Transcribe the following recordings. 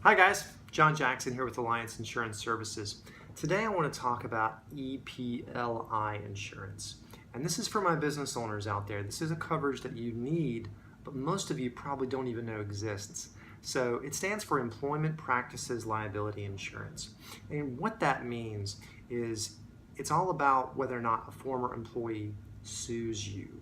Hi guys, John Jackson here with Alliance Insurance Services. Today I want to talk about EPLI insurance. And this is for my business owners out there. This is a coverage that you need, but most of you probably don't even know exists. So it stands for Employment Practices Liability Insurance. And what that means is it's all about whether or not a former employee sues you.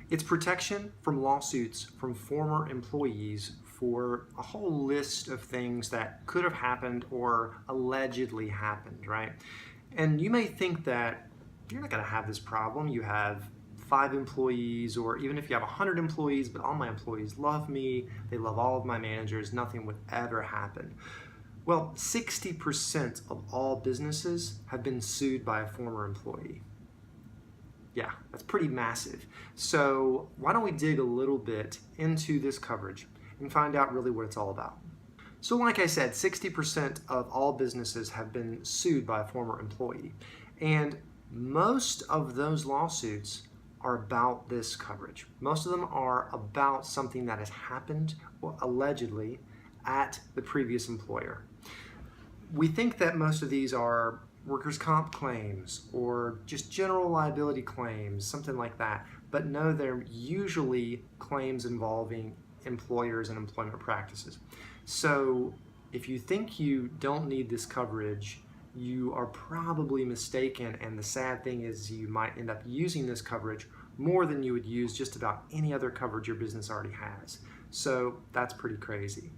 It's protection from lawsuits from former employees for a whole list of things that could have happened or allegedly happened, right? And you may think that you're not going to have this problem. You have 5 employees, or even if you have 100 employees, but all my employees love me, they love all of my managers, nothing would ever happen. Well, 60% of all businesses have been sued by a former employee. Yeah, that's pretty massive. So why don't we dig a little bit into this coverage and find out really what it's all about. So like I said, 60% of all businesses have been sued by a former employee. And most of those lawsuits are about this coverage. Most of them are about something that has happened, or allegedly, at the previous employer. We think that most of these are workers' comp claims or just general liability claims, something like that. But no, they're usually claims involving employers and employment practices. So if you think you don't need this coverage, you are probably mistaken, and the sad thing is you might end up using this coverage more than you would use just about any other coverage your business already has. So that's pretty crazy.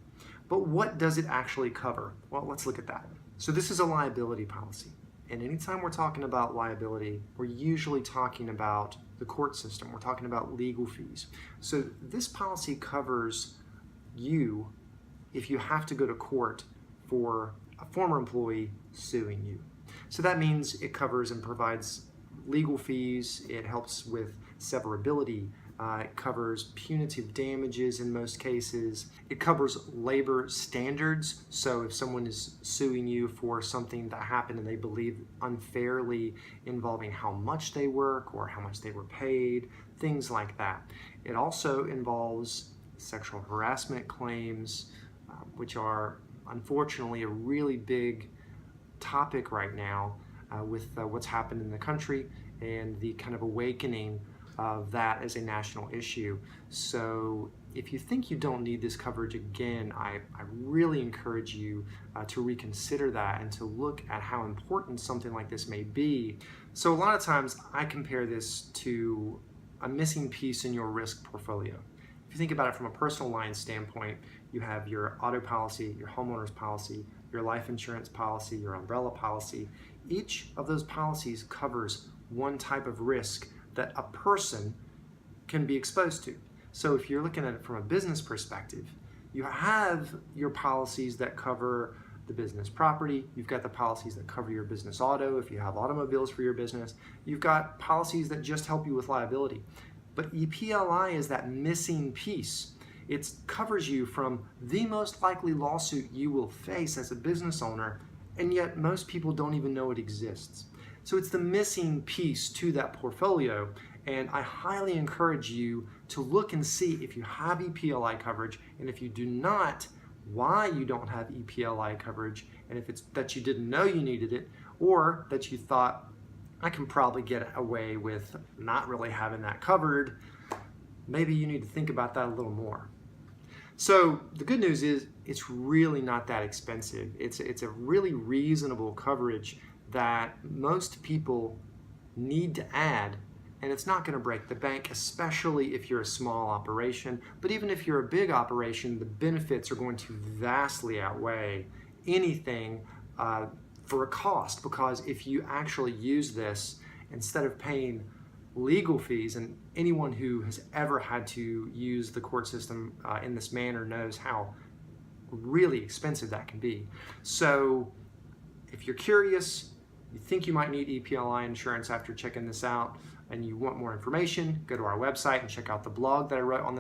But what does it actually cover? Well, let's look at that. So this is a liability policy. And anytime we're talking about liability, we're usually talking about the court system. We're talking about legal fees. So this policy covers you if you have to go to court for a former employee suing you. So that means it covers and provides legal fees. It helps with severability. It covers punitive damages in most cases. It covers labor standards. So if someone is suing you for something that happened and they believe unfairly involving how much they work or how much they were paid, things like that. It also involves sexual harassment claims, which are unfortunately a really big topic right now with what's happened in the country and the kind of awakening of that as a national issue. So if you think you don't need this coverage, again, I really encourage you to reconsider that and to look at how important something like this may be. So a lot of times I compare this to a missing piece in your risk portfolio. If you think about it from a personal line standpoint, you have your auto policy, your homeowner's policy, your life insurance policy, your umbrella policy. Each of those policies covers one type of risk that a person can be exposed to. So if you're looking at it from a business perspective, you have your policies that cover the business property, you've got the policies that cover your business auto if you have automobiles for your business, you've got policies that just help you with liability. But EPLI is that missing piece. It covers you from the most likely lawsuit you will face as a business owner, and yet most people don't even know it exists. So it's the missing piece to that portfolio, and I highly encourage you to look and see if you have EPLI coverage, and if you do not, why you don't have EPLI coverage, and if it's that you didn't know you needed it, or that you thought, I can probably get away with not really having that covered. Maybe you need to think about that a little more. So the good news is it's really not that expensive. It's a really reasonable coverage that most people need to add, and it's not going to break the bank, especially if you're a small operation. But even if you're a big operation, the benefits are going to vastly outweigh anything for a cost, because if you actually use this, instead of paying legal fees, and anyone who has ever had to use the court system in this manner knows how really expensive that can be. So if you're curious, you think you might need EPLI insurance after checking this out, and you want more information, go to our website and check out the blog that I wrote on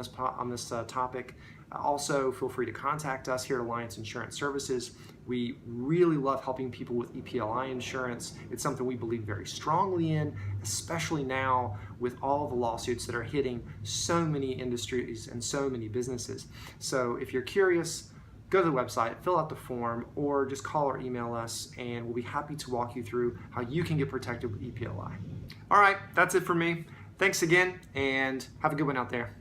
this topic. Also, feel free to contact us here at Alliance Insurance Services. We really love helping people with EPLI insurance. It's something we believe very strongly in, especially now with all the lawsuits that are hitting so many industries and so many businesses. So if you're curious, go to the website, fill out the form, or just call or email us, and we'll be happy to walk you through how you can get protected with EPLI. All right, that's it for me. Thanks again, and have a good one out there.